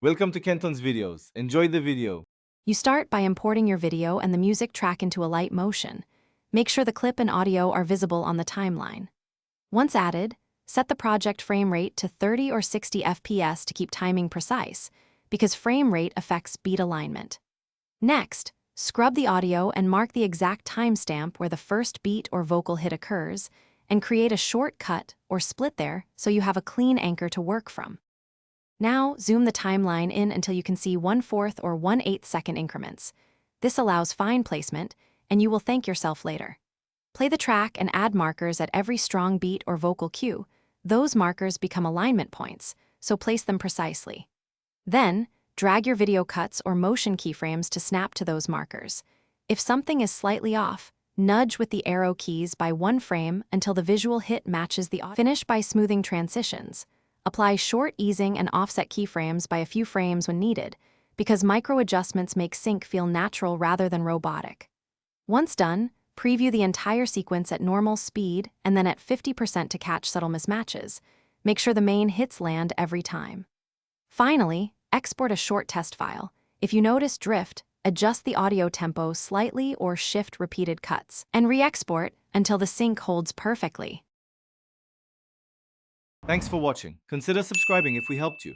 Welcome to Kenton's videos. Enjoy the video. You start by importing your video and the music track into Alight Motion. Make sure the clip and audio are visible on the timeline. Once added, set the project frame rate to 30 or 60 FPS to keep timing precise, because frame rate affects beat alignment. Next, scrub the audio and mark the exact timestamp where the first beat or vocal hit occurs, and create a short cut or split there so you have a clean anchor to work from. Now, zoom the timeline in until you can see 1/4 or 1/8 second increments. This allows fine placement, and you will thank yourself later. Play the track and add markers at every strong beat or vocal cue. Those markers become alignment points, so place them precisely. Then, drag your video cuts or motion keyframes to snap to those markers. If something is slightly off, nudge with the arrow keys by 1 frame until the visual hit matches the audio. Finish by smoothing transitions. Apply short easing and offset keyframes by a few frames when needed, because micro-adjustments make sync feel natural rather than robotic. Once done, preview the entire sequence at normal speed and then at 50% to catch subtle mismatches. Make sure the main hits land every time. Finally, export a short test file. If you notice drift, adjust the audio tempo slightly or shift repeated cuts, and re-export until the sync holds perfectly. Thanks for watching. Consider subscribing if we helped you.